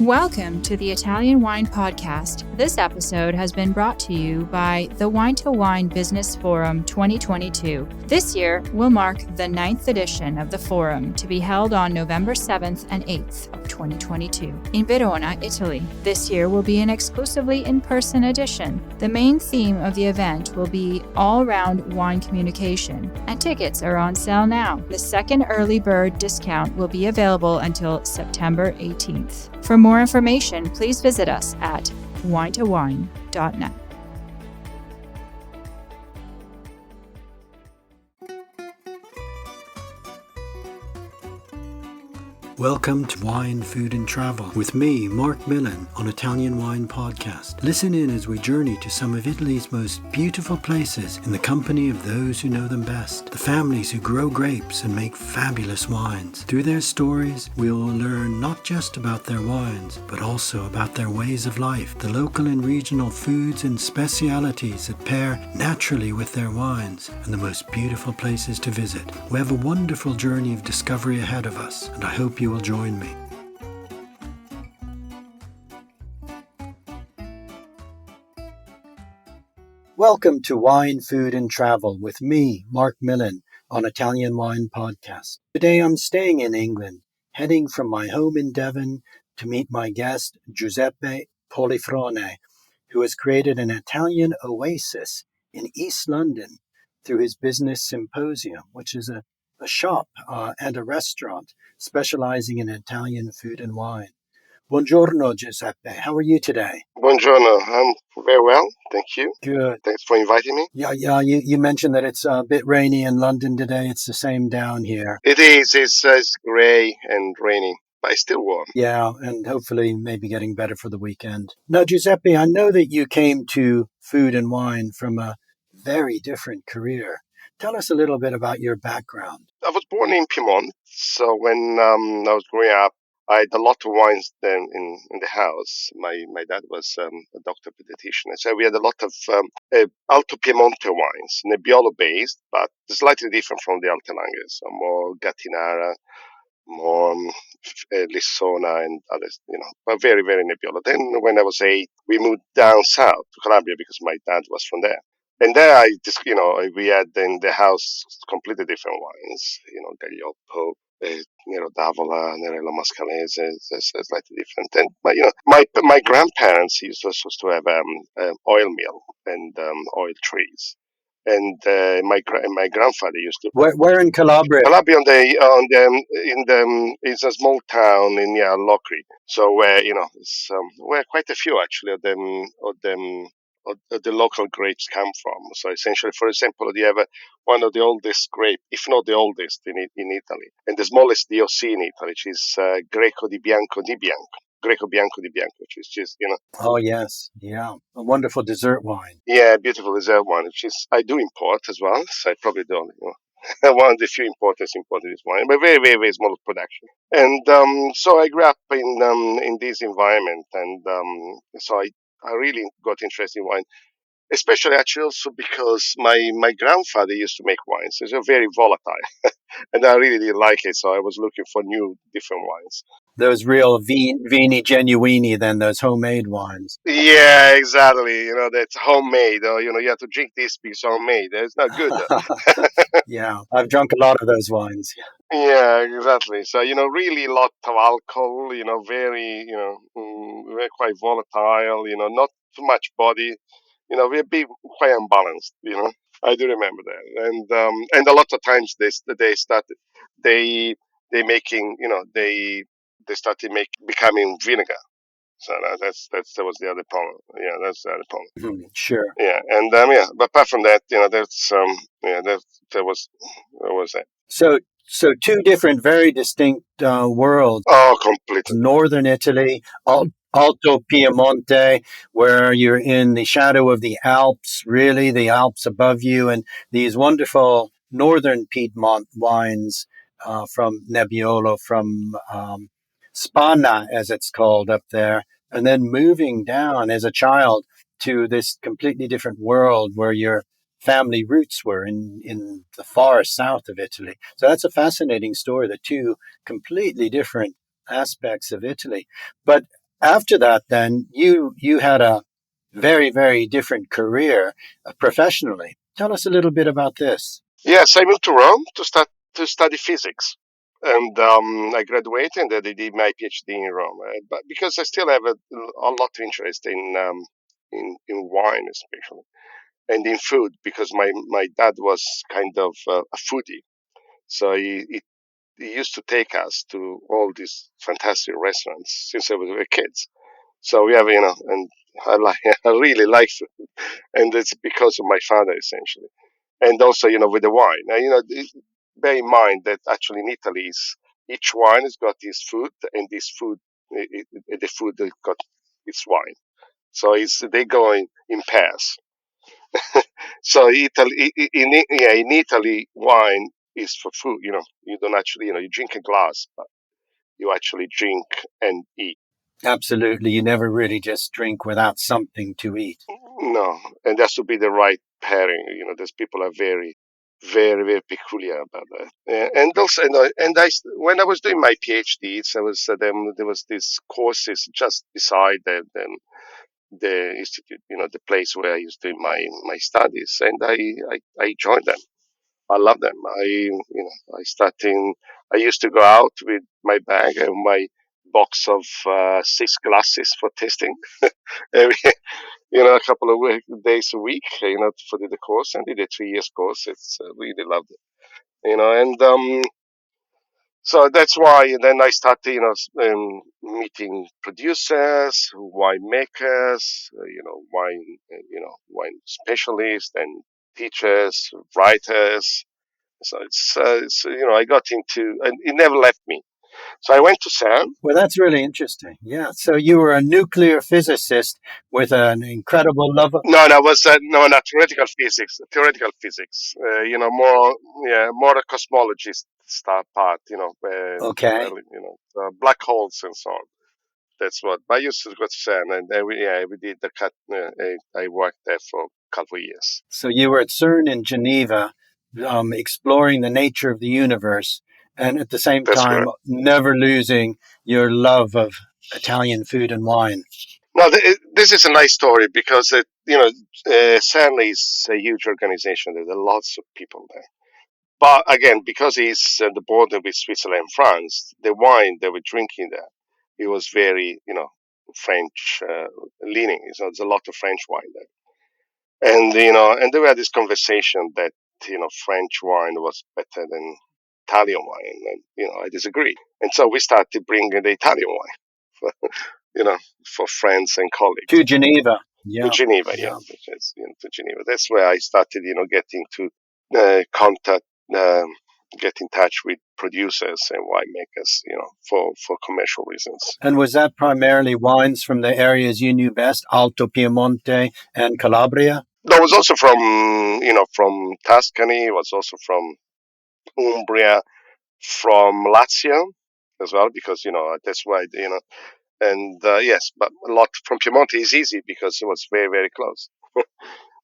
Welcome to the Italian Wine Podcast. This episode has been brought to you by the Wine to Wine Business Forum 2022. This year will mark the 9th edition of the forum to be held on November 7th and 8th of 2022 in Verona, Italy. This year will be an exclusively in-person edition. The main theme of the event will be all-round wine communication, and tickets are on sale now. The second early bird discount will be available until September 18th. For more information, please visit us at winetowine.net. Welcome to Wine, Food and Travel with me, Marc Millon, on Italian Wine Podcast. Listen in as we journey to some of Italy's most beautiful places in the company of those who know them best, the families who grow grapes and make fabulous wines. Through their stories, we will learn not just about their wines, but also about their ways of life, the local and regional foods and specialities that pair naturally with their wines, and the most beautiful places to visit. We have a wonderful journey of discovery ahead of us, and I hope you will join me. Welcome to Wine, Food and Travel with me, Marc Millon, on Italian Wine Podcast. Today I'm staying in England, heading from my home in Devon to meet my guest, Giuseppe Pollifrone, who has created an Italian oasis in East London through his business Symposium, which is a shop and a restaurant specializing in Italian food and wine. Buongiorno, Giuseppe. How are you today? Buongiorno. I'm very well, thank you. Good. Thanks for inviting me. Yeah. You mentioned that it's a bit rainy in London today. It's the same down here. It is. It's grey and rainy, but it's still warm. Yeah, and hopefully maybe getting better for the weekend. Now, Giuseppe, I know that you came to food and wine from a very different career. Tell us a little bit about your background. I was born in Piedmont, so when I was growing up, I had a lot of wines then in the house. My dad was a doctor pediatrician, so we had a lot of Alto Piemonte wines, Nebbiolo based, but slightly different from the Alte Langhe, so more Gattinara, more Lissona and others, but very, very Nebbiolo. Then when I was 8, we moved down south to Calabria because my dad was from there. And there I just, we had in the house completely different wines, Gaglioppo, Devon, Nerello Mascalese, is slightly different. And my grandparents used also to have oil mill and oil trees. And my grandfather used to. Where in Calabria? Calabria it's a small town in Locri. So where it's where quite a few actually of the local grapes come from. So essentially, for example, you have one of the oldest grape, if not the oldest in Italy, and the smallest DOC in Italy, which is Greco di Bianco di Bianco. Greco Bianco di Bianco, which is just, Oh, yes. Yeah. A wonderful dessert wine. Yeah, beautiful dessert wine, which is, I do import as well. So I probably don't, one of the few imported this wine, but very, very, very small production. And so I grew up in this environment. And so I really got interested in wine, especially actually also because my grandfather used to make wines. So they're very volatile, and I really didn't like it. So I was looking for new, different wines. Those real vini genuini, then those homemade wines. Yeah, exactly. That's homemade. Or, you have to drink this because it's homemade. It's not good. Yeah, I've drunk a lot of those wines. Yeah, exactly. So, really a lot of alcohol, very, very quite volatile, not too much body, we'll be quite unbalanced, I do remember that. And a lot of times they started becoming vinegar. So that was the other problem. Yeah, that's the other problem. Mm-hmm. Sure. Yeah, and but apart from that, that was that. So two different, very distinct worlds. Oh, completely. Northern Italy, Alto Piemonte, where you're in the shadow of the Alps, really the Alps above you, and these wonderful northern Piedmont wines from Nebbiolo, from Spana, as it's called up there, and then moving down as a child to this completely different world where your family roots were in the far south of Italy. So that's a fascinating story, the two completely different aspects of Italy. But after that, then you had a very, very different career professionally. Tell us a little bit about this. Yes, I moved to Rome to study physics, and I graduated and I did my PhD in Rome. But because I still have a lot of interest in wine, especially, and in food, because my dad was kind of a foodie, so he used to take us to all these fantastic restaurants since we were kids. So we have, and I like, I really like food, and it's because of my father essentially, and also, with the wine. Now, bear in mind that actually in Italy, each wine has got its food, and this food, the food has got its wine. So they go in pairs. So Italy, in Italy, wine is for food. You don't actually, you drink a glass, but you actually drink and eat. Absolutely. You never really just drink without something to eat. No, and there has to be the right pairing. Those people are very, very, very peculiar about that. And also, when I was doing my PhD, there was this courses just beside the institute, the place where I was doing my studies, and I joined them. I love them. I used to go out with my bag and my box of 6 glasses for tasting. Every, a couple of days a week, for the course, and did a 3 years course. It's really loved it, and so that's why then I started, meeting producers, winemakers, wine specialists, and teachers, writers. So I got into, and it never left me. So I went to CERN. Well, that's really interesting. Yeah. So you were a nuclear physicist with an incredible love of. No, no, was no, not theoretical physics. Theoretical physics. More, yeah, more a cosmologist start part. Okay. Black holes and so on. That's what. I used to go to CERN, and we did the cut. I worked there for a couple of years. So you were at CERN in Geneva, exploring the nature of the universe, and at the same That's time, correct. never losing your love of Italian food and wine. Now, this is a nice story because CERN is a huge organization. There are lots of people there. But again, because it's at the border with Switzerland and France, the wine they were drinking there, it was very, French leaning. So there's a lot of French wine there. And there had this conversation that, French wine was better than Italian wine. And, I disagreed. And so we started bringing the Italian wine, for, for friends and colleagues To Geneva. to Yeah. Geneva, Yeah. which is, to Geneva. That's where I started, getting to contact, um, get in touch with producers and winemakers, for commercial reasons. And was that primarily wines from the areas you knew best, Alto Piemonte and Calabria? That was also from Tuscany. It was also from Umbria, from Lazio as well, because that's why and yes, but a lot from Piemonte is easy because it was very, very close.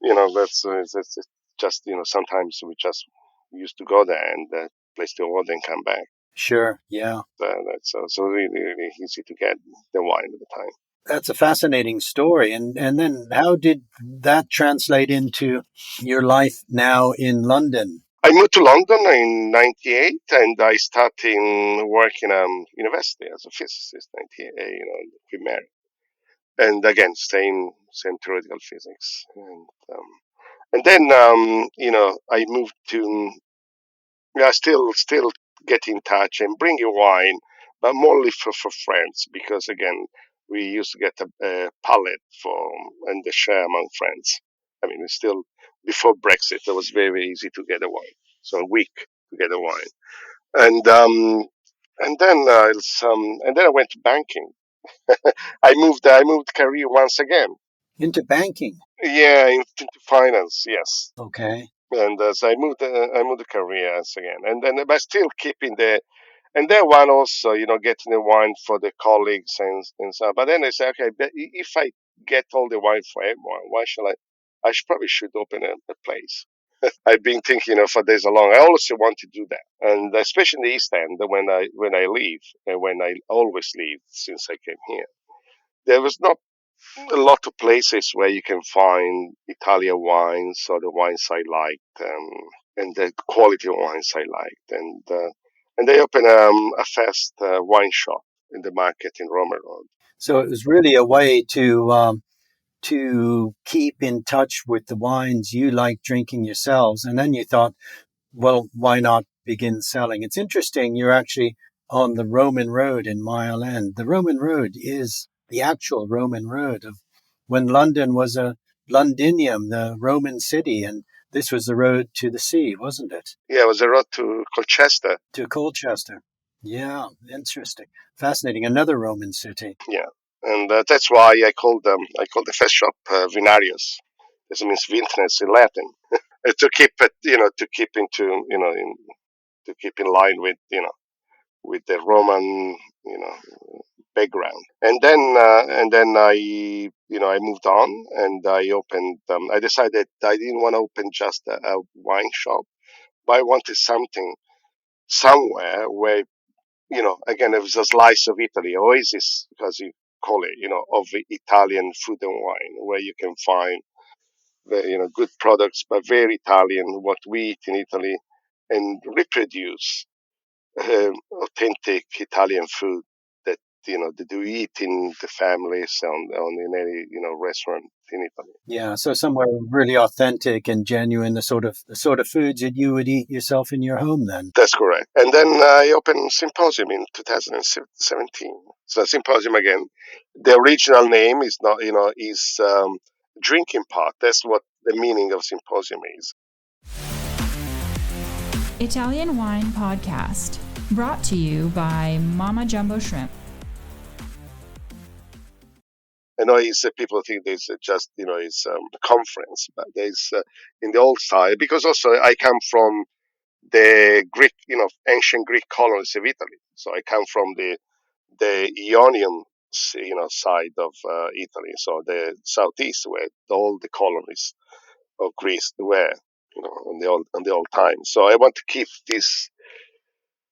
That's it's just sometimes we just used to go there and place the order and come back. Sure. Yeah. That's so really, really easy to get the wine at the time. That's a fascinating story. And then how did that translate into your life now in London? I moved to London in '98, and I started working university as a physicist. '98, we married, and again, same theoretical physics, and then I moved to. Yeah, still get in touch and bring you wine, but mostly for friends because again we used to get a pallet for and the share among friends. I mean, it's still before Brexit. It was very, very easy to get a wine, so a week to get a wine, and and then I went to banking. I moved career once again. Into banking. Yeah, into finance. Yes. Okay. And so I moved the careers again, and then but still keeping and then one also, getting the wine for the colleagues and so. But then I say, okay, but if I get all the wine for everyone, why shall I? Probably should open a place. I've been thinking of for days along. I also want to do that, and especially in the East End when I leave, and when I always leave since I came here. there was not a lot of places where you can find Italian wines or the wines I liked, and the quality of wines I liked. And they opened a fast wine shop in the market in Roma Road. So it was really a way to keep in touch with the wines you like drinking yourselves. And then you thought, well, why not begin selling? It's interesting. You're actually on the Roman road in Mile End. The Roman road is the actual Roman road of when London was a Londinium, the Roman city. And this was the road to the sea, wasn't it? Yeah, it was a road to Colchester. To Colchester. Yeah, interesting. Fascinating. Another Roman city. Yeah, and that's why I called the first shop Vinarius. This means vintners in Latin. To keep it, to keep into, to keep in line with, with the Roman, you know, background. And then I moved on and I opened. I decided I didn't want to open just a wine shop, but I wanted something somewhere where, again, it was a slice of Italy, oasis, because you call it, of Italian food and wine, where you can find good products, but very Italian, what we eat in Italy, and reproduce authentic Italian food that that you eat in the families on in any restaurant in Italy. Yeah, so somewhere really authentic and genuine, the sort of foods that you would eat yourself in your home then. That's correct. And then I opened Symposium in 2017. So Symposium again, the original name is not is drinking pot. That's what the meaning of Symposium is. Italian Wine Podcast, brought to you by Mama Jumbo Shrimp. I know people think there's just it's a conference, but there's in the old style, because also I come from the Greek, ancient Greek colonies of Italy. So I come from the Ionian, side of Italy, so the southeast, where all the colonies of Greece were, on the old time. So I want to keep this.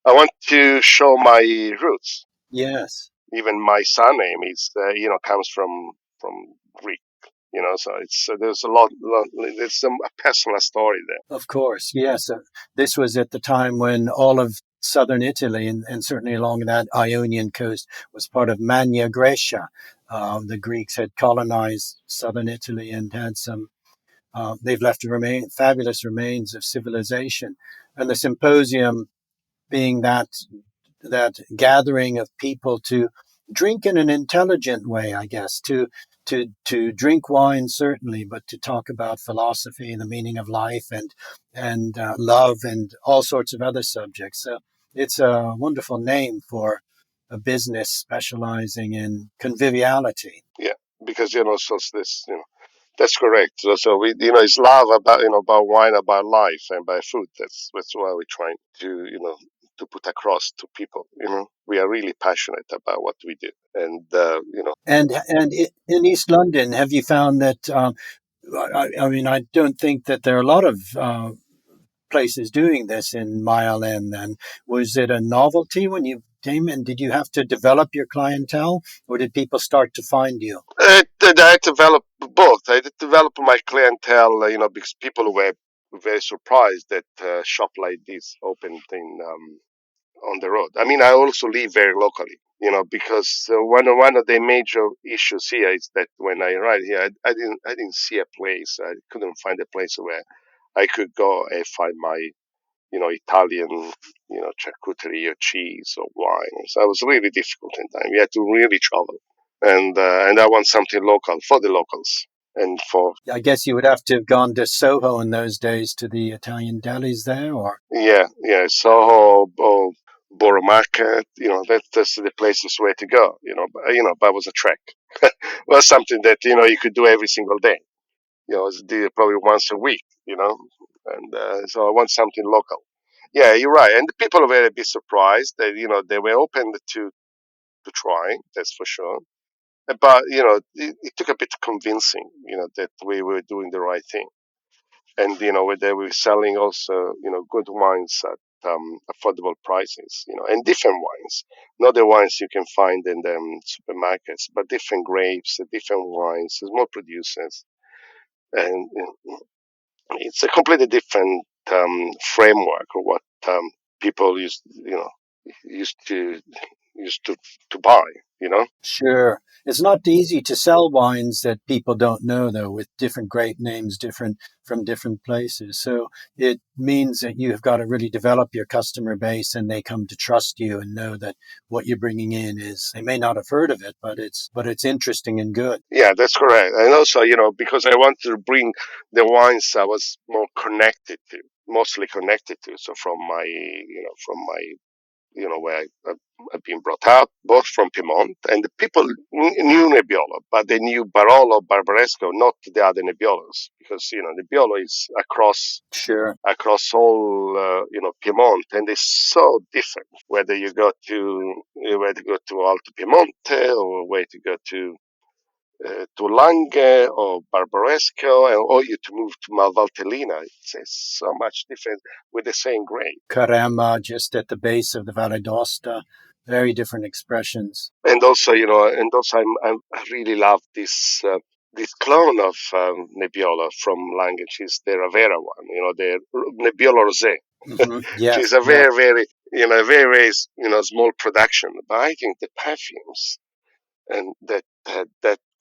I want to show my roots. Yes, Even my surname is, comes from Greek. So it's there's there's a personal story there. of course. Yes. This was at the time when all of southern Italy and certainly along that Ionian coast was part of Magna Graecia. The Greeks had colonized southern Italy and had they've left fabulous remains of civilization. And the symposium being that gathering of people to drink in an intelligent way, I guess, to drink wine certainly, but to talk about philosophy and the meaning of life and love and all sorts of other subjects. So it's a wonderful name for a business specializing in conviviality. Yeah, because so this that's correct. So we it's love about about wine, about life, and by food. That's why we're trying to to put across to people. We are really passionate about what we do, and And in East London, have you found that? I mean, I don't think that there are a lot of places doing this in Mile End. Then was it a novelty when you came in? Did you have to develop your clientele, or did people start to find you? I developed both. I did develop my clientele, because people were very surprised that shop like this opened in on the road. I mean, I also live very locally, because one of the major issues here is that when I arrived here, I didn't see a place. I couldn't find a place where I could go and find my Italian charcuterie or cheese or wine. So it was really difficult in time. We had to really travel, and I want something local for the locals and for. I guess you would have to have gone to Soho in those days to the Italian delis there, or Yeah, Soho or Borough Market, that's the places where to go, but it was a trek. It was something that, you could do every single day, did it probably once a week, and so I want something local. Yeah, you're right. And the people were a bit surprised that, they were open to try, that's for sure. But, it took a bit convincing, that we were doing the right thing. And, they were selling also, good wines affordable prices, and different wines, not the wines you can find in the supermarkets, but different grapes, different wines, small producers, and it's a completely different framework of what people used to used to buy. Sure. It's not easy to sell wines that people don't know, though, with different grape names, different from different places. So it means that you have got to really develop your customer base, and they come to trust you and know that what you're bringing in is, they may not have heard of it, but it's interesting and good. Yeah, that's correct. And also, because I wanted to bring the wines I was more connected to, mostly connected to. So where I've been brought up, both from Piedmont, and the people knew Nebbiolo, but they knew Barolo, Barbaresco, not the other Nebbiolos, because Nebbiolo is Sure. across all Piedmont, and it's so different whether you go to Alto Piemonte or where to go to Lange or Barbaresco, or you to move to Malvaltellina. It's so much different with the same grape. Carema, just at the base of the Valle d'Aosta, very different expressions. And also, I really love this clone of Nebbiolo from Lange, which is the Ravera one. The Nebbiolo Rosé, Mm-hmm. which is Yes, a yeah. very, very, very, small production. But I think the perfumes and that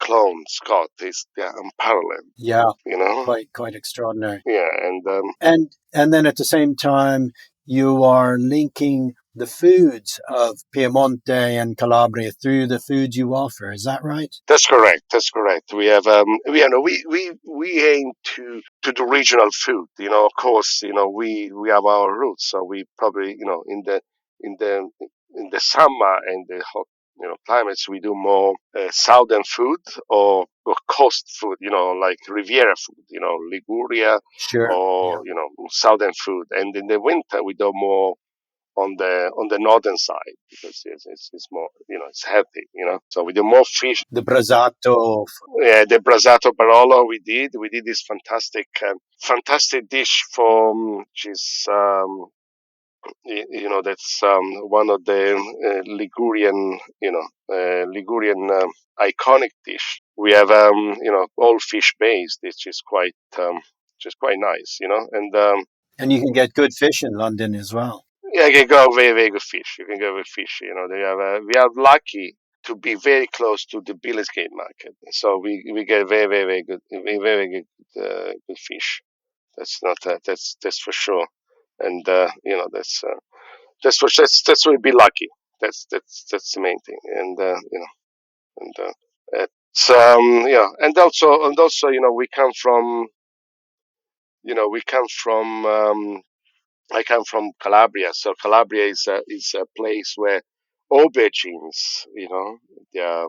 clone Scott they're unparalleled. Yeah, You know, quite extraordinary. yeah, and And then at the same time, you are linking the foods of Piemonte and Calabria through the foods you offer. Is that right? that's correct. That's correct. We have we aim to do regional food. Of course, we have our roots. So we probably in the in the summer and the hot climates we do more southern food or coast food. Like Riviera food. Liguria Sure. Yeah. or southern food. And in the winter we do more on the northern side because it's more it's healthy, so we do more fish. The brasato. Yeah, the brasato barolo we did this fantastic dish for which is that's one of the Ligurian iconic dish. We have all fish based, which is quite nice, and And you can get good fish in London as well. yeah, you can go very, very good fish. You can go with fish. We are lucky to be very close to the Billingsgate market, so we get very, very, very good fish. That's not that's for sure, and that's we be lucky. That's the main thing, and and it's and also we come from I come from Calabria, so Calabria is a place where aubergines, they are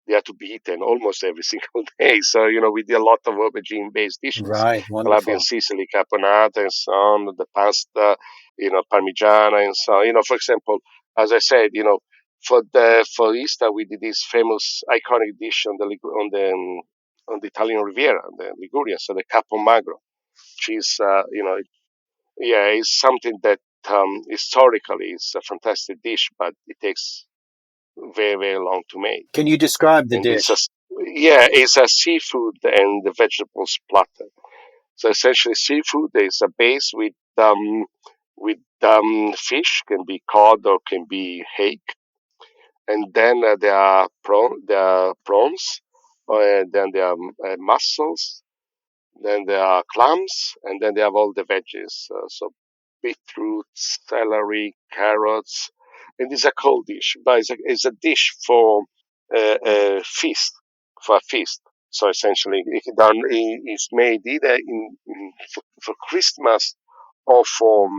they are to be eaten almost every single day. So we do a lot of aubergine-based dishes, Right. Calabrian Wonderful. Sicily, caponata, and so on, the pasta, Parmigiana, and so on. For example, as I said, for Easter we did this famous iconic dish on the Italian Riviera, the Liguria, so the capo magro, which is yeah, it's something that historically is a fantastic dish, but it takes very, very long to make. Can you describe the And dish? it's a seafood and the vegetables platter. So essentially, seafood is a base with fish, can be cod or can be hake, and then there are prawns, then there are mussels, then there are clams, and then they have all the veggies. So beetroot, celery, carrots, and it's a cold dish, but it's a dish for feast, for a feast. So essentially, it's made either for Christmas or for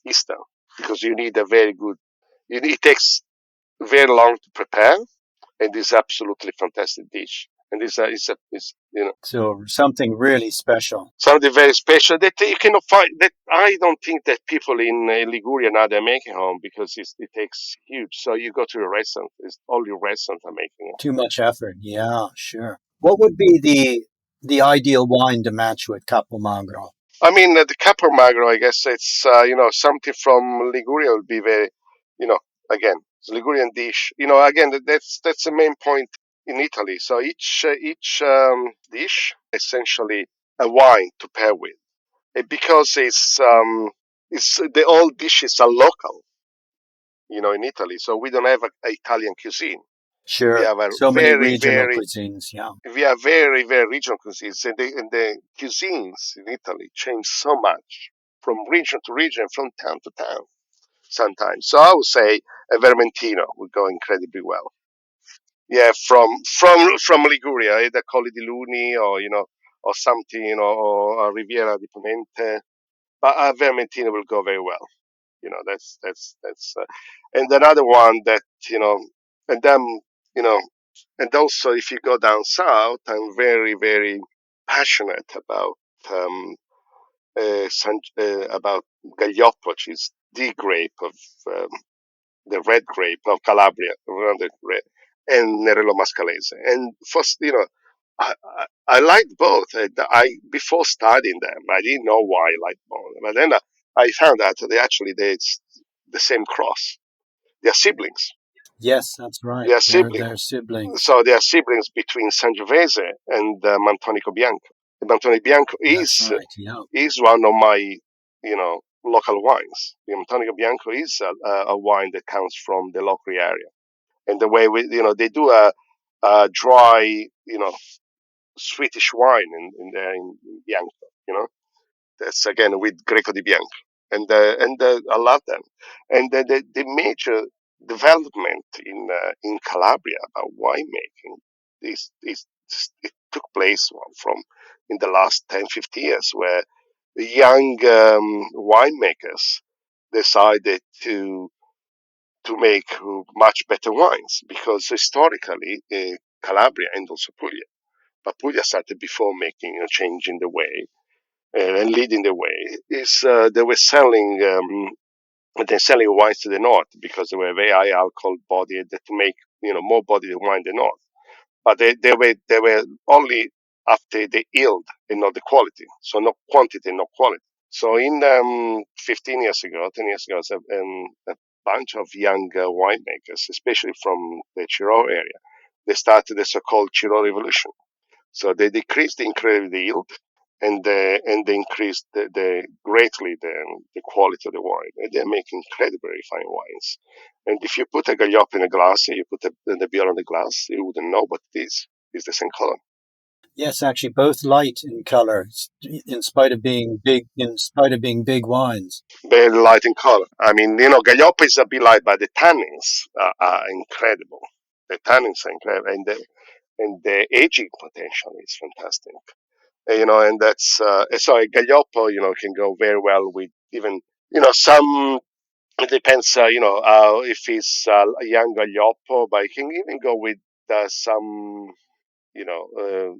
Easter, because you need a very good. It takes very long to prepare, and it's absolutely fantastic dish. And it's So something really special. something very special that you cannot find. That I don't think that people in Liguria now they're making home because it takes huge. So you go to a restaurant, it's all your restaurants are making it. Too much effort. Yeah, sure. What would be the ideal wine to match with Capomagro? I mean, the Capo Magro, I guess it's, something from Liguria would be very, you know, again, it's a Ligurian dish. Again, that's the main point in Italy. So each dish essentially a wine to pair with. Because it's the all dishes are local, in Italy. So we don't have a Italian cuisine. We Sure. have a So many very, regional very cuisines. Yeah. we are very, very regional cuisines, and the cuisines in Italy change so much from region to region, from town to town, sometimes. So I would say a Vermentino would go incredibly well. Yeah, from Liguria, either Colli di Luni or something, or Riviera di Ponente. But a Vermentino will go very well. That's and another one that and then you know and also if you go down south, I'm very, very passionate about Gaglioppo, which is the grape of um, the red grape of Calabria, and Nerello Mascalese. And first, I liked both. I before studying them, I didn't know why I liked both, but then I found out it's the same cross. They're siblings. Yes, that's right. They're siblings. They're siblings. So they are siblings between Sangiovese and Mantonico Bianco. And Mantonico Bianco That's right. Yeah. is one of my local wines. The Mantonico Bianco is a wine that comes from the local area, and the way they do a dry sweetish wine in Bianco. That's again with Greco di Bianco, and I love them. And the major development in Calabria about winemaking is it took place from in the last 10, 50 years, where young winemakers decided to make much better wines, because historically Calabria and also Puglia, but Puglia started before making changing the way and leading the way is they're selling wines to the north because they were very high alcohol body to make more body than wine the north, but they were only after the yield and not the quality, so no quantity, no quality. So in 15 years ago, 10 years ago, a bunch of young winemakers, especially from the Chiro area, they started the so-called Chiro revolution. So they decreased incredibly the yield, and they increased greatly the quality of the wine. And they're making incredibly fine wines. And if you put a Gaglioppo in a glass and you put the Nebbiolo in the glass, you wouldn't know what it is. It's the same color. Yes, actually, both light in color, in spite of being big. In spite of being big wines. Very light in color. I mean, Gaglioppo is a bit light, but the tannins are incredible. The tannins are incredible, and the aging potential is fantastic. And that's so a Gaglioppo, can go very well with even some. It depends, if it's a young Gaglioppo, but it can even go with some, you know, uh,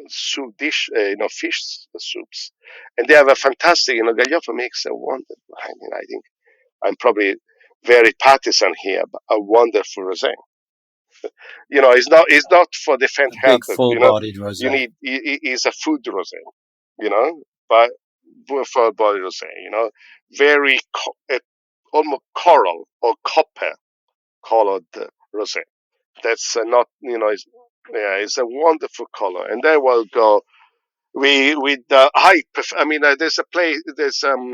soup dish, fish soups, and they have a fantastic, Gaglioppo makes a wonderful. I mean, I think I'm probably very partisan here, but a wonderful rosé. It's not for the faint A big, hearted. full-bodied You rosé. need is a food rosé. But for body rosé, very almost coral or copper colored rosé. That's not yeah, it's a wonderful color, and there will go. We with I mean, there's a place. There's a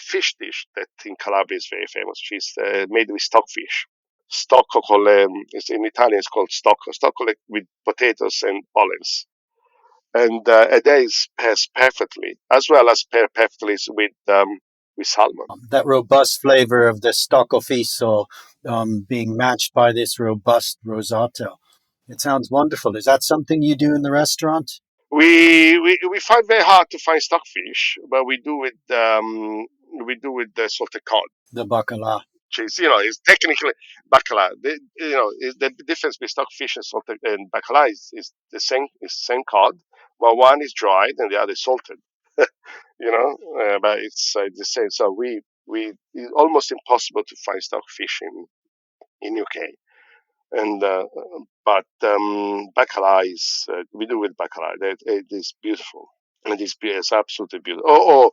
fish dish that in Calabria is very famous. She's made with stockfish. Stocco it's in Italian. It's called stocco. Stocco like with potatoes and olives, and that is pairs perfectly, as well as pair perfectly with salmon. That robust flavor of the stoccofiso being matched by this robust rosato. It sounds wonderful. Is that something you do in the restaurant? We find very hard to find stockfish, but we do with the salted cod. The bacala. Which is technically bacala. The difference between stockfish and salted and bacala is the same. Is same cod, but one is dried and the other is salted. But it's the same. So we it's almost impossible to find stockfish in UK. And but bacala is we do with bacala. It is beautiful. and this beer is absolutely beautiful.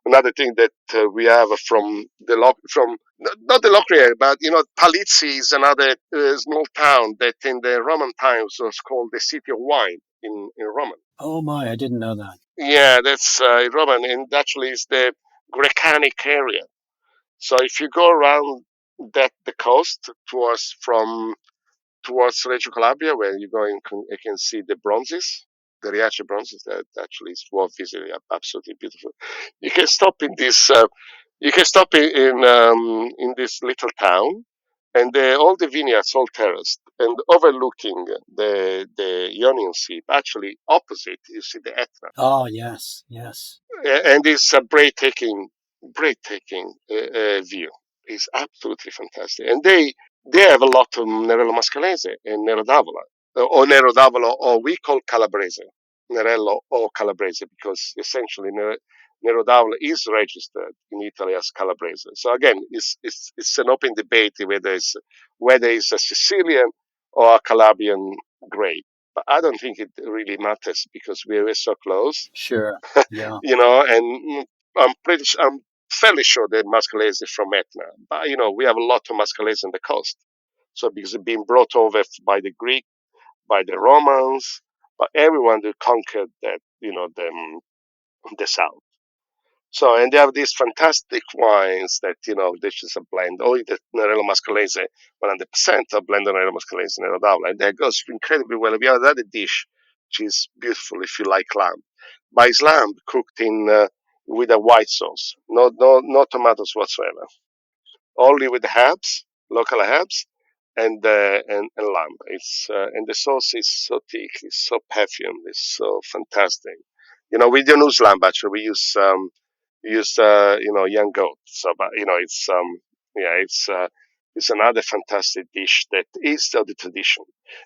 Another thing that we have from not the local area, but Palizzi is another small town that in the Roman times was called the city of wine in Roman. Oh my, I didn't know that. Yeah, that's Roman, and actually is the Greccanic area. So if you go around the coast towards Reggio Calabria, where you go and you can see the bronzes, the Riace bronzes. That actually is worth visiting. Absolutely beautiful. You can stop in this. You can stop in this little town, and all the vineyards all terraced and overlooking the Ionian Sea. Actually, opposite you see the Etna, Oh, yes, yes. and it's a breathtaking view. It's absolutely fantastic, and they have a lot of Nerello Mascalese and Nero d'Avola, or Nero d'Avola, or we call Calabrese, Nerello or Calabrese, because essentially Nero d'Avola is registered in Italy as Calabrese. So again, it's an open debate whether it's a Sicilian or a Calabrian grape. But I don't think it really matters because we're so close, Sure. Yeah. and I'm fairly sure that Mascalese is from Etna. But we have a lot of Mascalese on the coast. So because it's been brought over by the Greek, by the Romans, by everyone who conquered the south. So, and they have these fantastic wines that, this is a blend. Oh, the Nerello Mascalese, 100% of blended Nerello Mascalese, Nero d'Avola. And that goes incredibly well. We have another dish, which is beautiful if you like lamb. But it's lamb cooked with a white sauce. No tomatoes whatsoever. Only with herbs, local herbs, and lamb. And the sauce is so thick, it's so perfumed, it's so fantastic. We don't use lamb actually. We use young goat. So, but yeah, it's another fantastic dish that is still the tradition.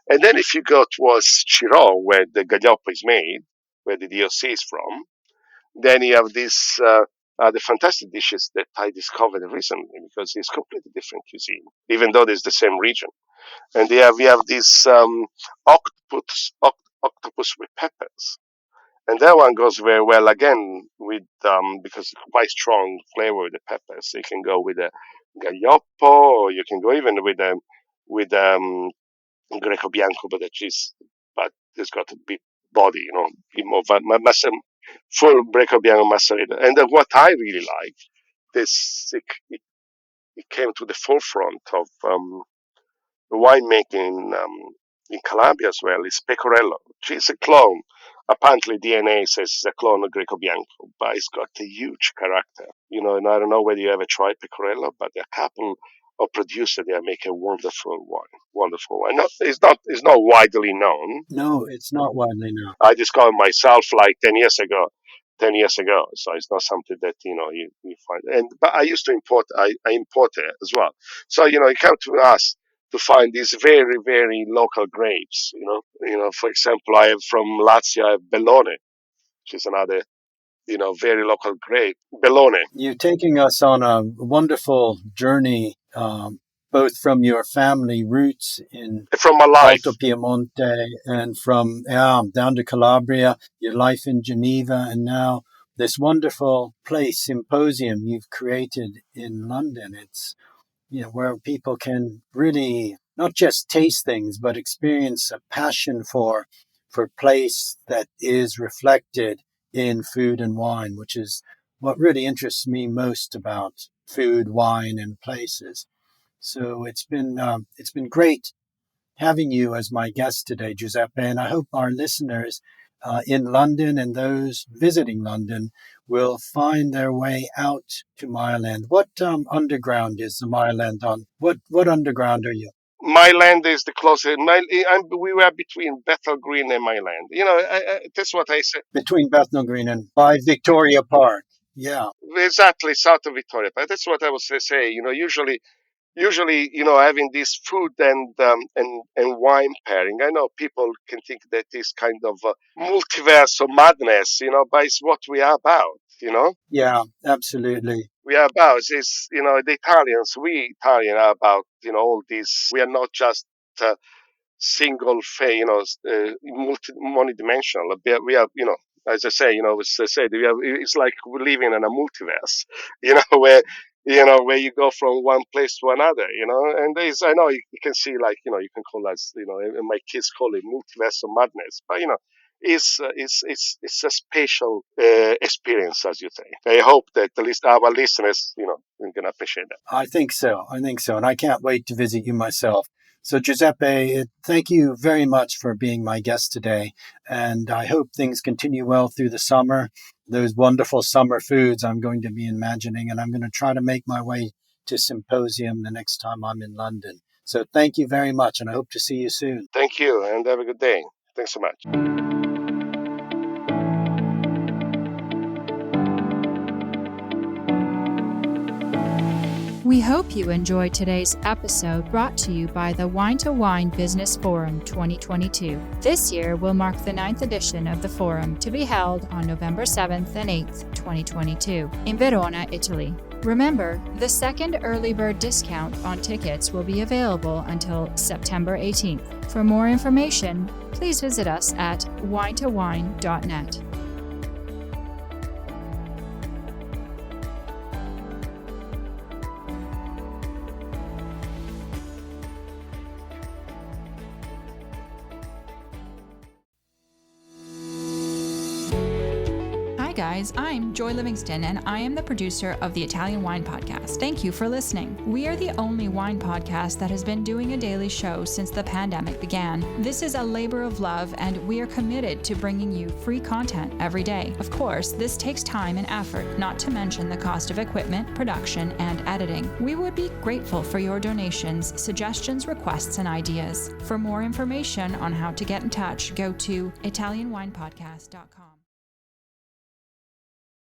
And then if you go towards Chiro, where the Gaglioppo is made, where the DOC is from, then you have the fantastic dishes that I discovered recently because it's completely different cuisine, even though it's the same region. And we have this octopus with peppers, and that one goes very well again with because it's quite strong flavor with the peppers. So you can go with a gaglioppo, or you can go even with greco bianco, but it's got a big body, bit more full greco bianco macerated. And then what I really like, this it came to the forefront of winemaking in Calabria as well is Pecorello, which is a clone. Apparently, DNA says it's a clone of Greco Bianco, but it's got a huge character. And I don't know whether you ever tried Pecorello, but there are a couple of producers there make a wonderful wine. Wonderful wine. It's not widely known. No, it's not widely known. I discovered myself like 10 years ago. 10 years ago, so it's not something that you find. And but I used to import. I import it as well. So it came to us to find these very very local grapes. For example, I have from Lazio, I have Bellone, which is another very local grape. Bellone You're taking us on a wonderful journey, both from your family roots in from my Alto life. Piemonte and from down to Calabria, your life in Geneva, and now this wonderful place, Symposium, you've created in London. It's where people can really not just taste things, but experience a passion for place that is reflected in food and wine, which is what really interests me most about food, wine, and places. So it's been great having you as my guest today, Giuseppe, and I hope our listeners in London and those visiting London will find their way out to Mile End. What underground is the Mile End on? What underground are you? My land is the closest. We were between Bethel Green and my land. That's what I said. Between Bethnal Green and by Victoria Park. Yeah, Exactly south of Victoria. But that's what I was saying. Usually, having this food and wine pairing. I know people can think that is kind of multiverse or madness, but it's what we are about. yeah, absolutely. We are about is the Italians. We Italian are about all this. We are not just single, multi, dimensional. We are as I say, it's like we're living in a multiverse, where where you go from one place to another, and I know you can see, like, you can call us, and my kids call it multiverse of madness, but it's a special experience, as you say. I hope that at least our listeners, are going to appreciate that. I think so. And I can't wait to visit you myself. So Giuseppe, thank you very much for being my guest today. And I hope things continue well through the summer. Those wonderful summer foods I'm going to be imagining, and I'm going to try to make my way to Symposium the next time I'm in London. So thank you very much, and I hope to see you soon. Thank you, and have a good day. Thanks so much. We hope you enjoyed today's episode, brought to you by the Wine to Wine Business Forum 2022. This year will mark the 9th edition of the forum, to be held on November 7th and 8th, 2022, in Verona, Italy. Remember, the second early bird discount on tickets will be available until September 18th. For more information, please visit us at winetowine.net. Guys, I'm Joy Livingston, and I am the producer of the Italian Wine Podcast. Thank you for listening. We are the only wine podcast that has been doing a daily show since the pandemic began. This is a labor of love, and we are committed to bringing you free content every day. Of course, this takes time and effort, not to mention the cost of equipment, production, and editing. We would be grateful for your donations, suggestions, requests, and ideas. For more information on how to get in touch, go to ItalianWinePodcast.com.